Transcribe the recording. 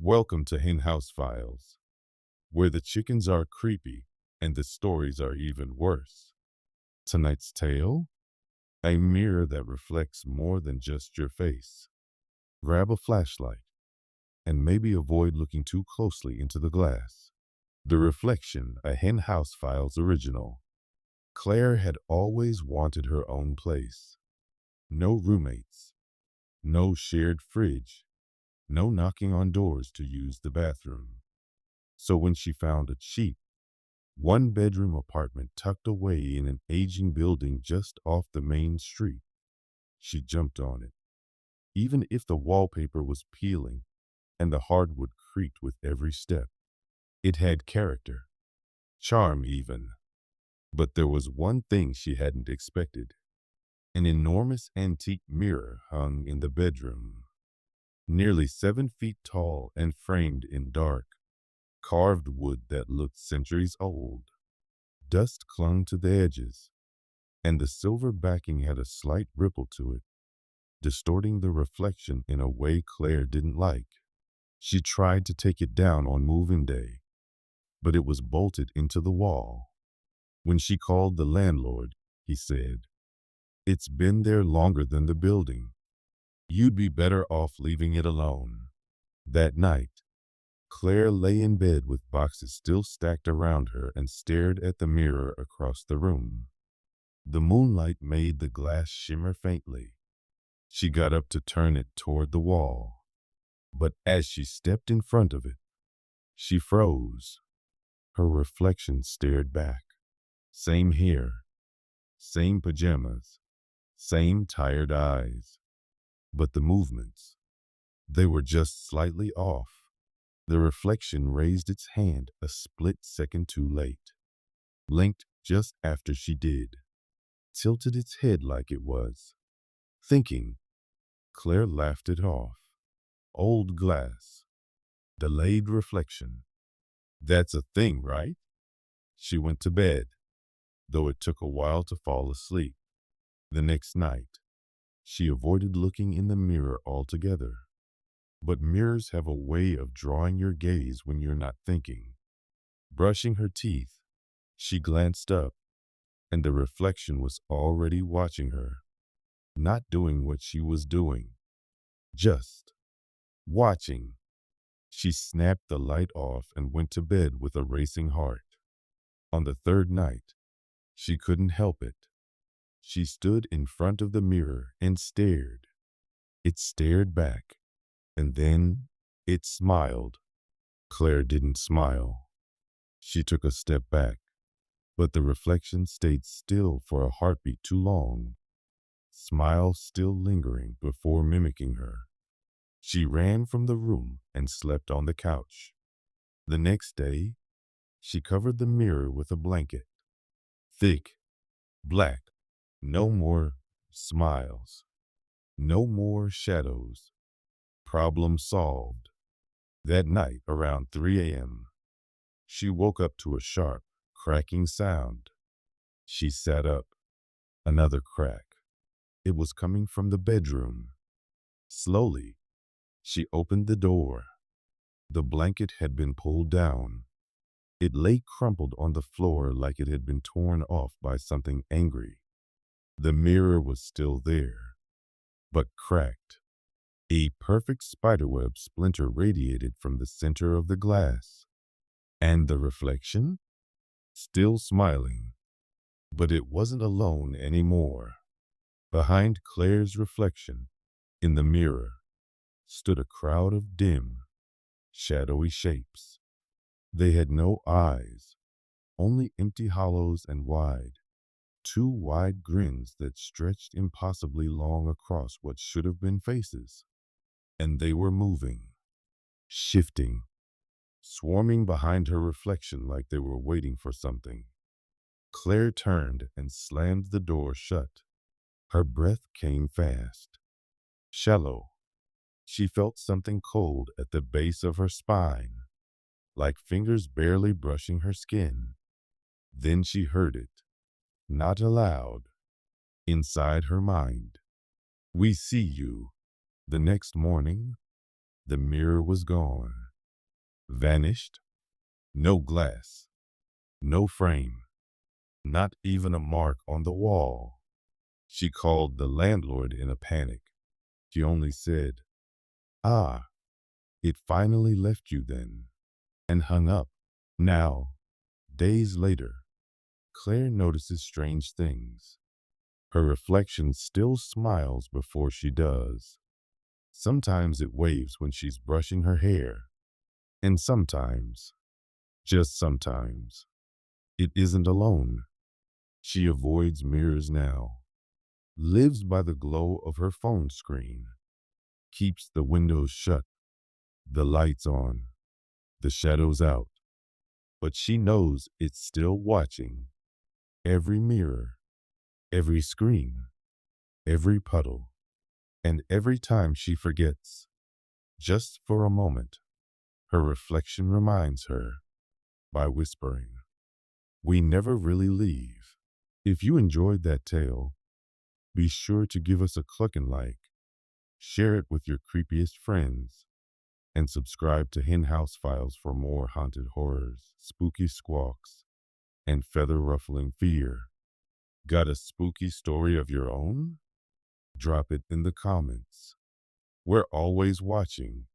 Welcome to Hen House Files, where the chickens are creepy and the stories are even worse. Tonight's tale: a mirror that reflects more than just your face. Grab a flashlight and maybe avoid looking too closely into the glass. The Reflection, a Hen House Files original. Claire had always wanted her own place. No roommates, no shared fridge, no knocking on doors to use the bathroom. So when she found a cheap, one-bedroom apartment tucked away in an aging building just off the main street, she jumped on it. Even if the wallpaper was peeling and the hardwood creaked with every step, it had character, charm even. But there was one thing she hadn't expected. An enormous antique mirror hung in the bedroom, nearly 7 feet tall and framed in dark, carved wood that looked centuries old. Dust clung to the edges, and the silver backing had a slight ripple to it, distorting the reflection in a way Claire didn't like. She tried to take it down on move-in day, but it was bolted into the wall. When she called the landlord, he said, "It's been there longer than the building. You'd be better off leaving it alone." That night, Claire lay in bed with boxes still stacked around her and stared at the mirror across the room. The moonlight made the glass shimmer faintly. She got up to turn it toward the wall, but as she stepped in front of it, she froze. Her reflection stared back. Same hair, same pajamas, same tired eyes. But the movements, they were just slightly off. The reflection raised its hand a split second too late, blinked just after she did, tilted its head like it was thinking. Claire laughed it off. Old glass, delayed reflection. That's a thing, right? She went to bed, though it took a while to fall asleep. The next night, she avoided looking in the mirror altogether. But mirrors have a way of drawing your gaze when you're not thinking. Brushing her teeth, she glanced up, and the reflection was already watching her, not doing what she was doing, just watching. She snapped the light off and went to bed with a racing heart. On the third night, she couldn't help it. She stood in front of the mirror and stared. It stared back, and then it smiled. Claire didn't smile. She took a step back, but the reflection stayed still for a heartbeat too long, smile still lingering before mimicking her. She ran from the room and slept on the couch. The next day, she covered the mirror with a blanket. Thick, black, no more smiles, no more shadows. Problem solved. That night, around 3 a.m., she woke up to a sharp, cracking sound. She sat up. Another crack. It was coming from the bedroom. Slowly, she opened the door. The blanket had been pulled down. It lay crumpled on the floor like it had been torn off by something angry. The mirror was still there, but cracked. A perfect spiderweb splinter radiated from the center of the glass. And the reflection? Still smiling. But it wasn't alone anymore. Behind Claire's reflection, in the mirror, stood a crowd of dim, shadowy shapes. They had no eyes, only empty hollows and two wide grins that stretched impossibly long across what should have been faces. And they were moving, shifting, swarming behind her reflection like they were waiting for something. Claire turned and slammed the door shut. Her breath came fast, shallow. She felt something cold at the base of her spine, like fingers barely brushing her skin. Then she heard it, not aloud, inside her mind. "We see you." The next morning, the mirror was gone. Vanished. No glass. No frame. Not even a mark on the wall. She called the landlord in a panic. He only said, "Ah, it finally left you then," and hung up. Now, days later, Claire notices strange things. Her reflection still smiles before she does. Sometimes it waves when she's brushing her hair. And sometimes, just sometimes, it isn't alone. She avoids mirrors now, lives by the glow of her phone screen, keeps the windows shut, the lights on, the shadows out. But she knows it's still watching. Every mirror, every screen, every puddle, and every time she forgets, just for a moment, her reflection reminds her by whispering, "We never really leave." If you enjoyed that tale, be sure to give us a click and like, share it with your creepiest friends, and subscribe to Hen House Files for more haunted horrors, spooky squawks, and feather-ruffling fear. Got a spooky story of your own? Drop it in the comments. We're always watching.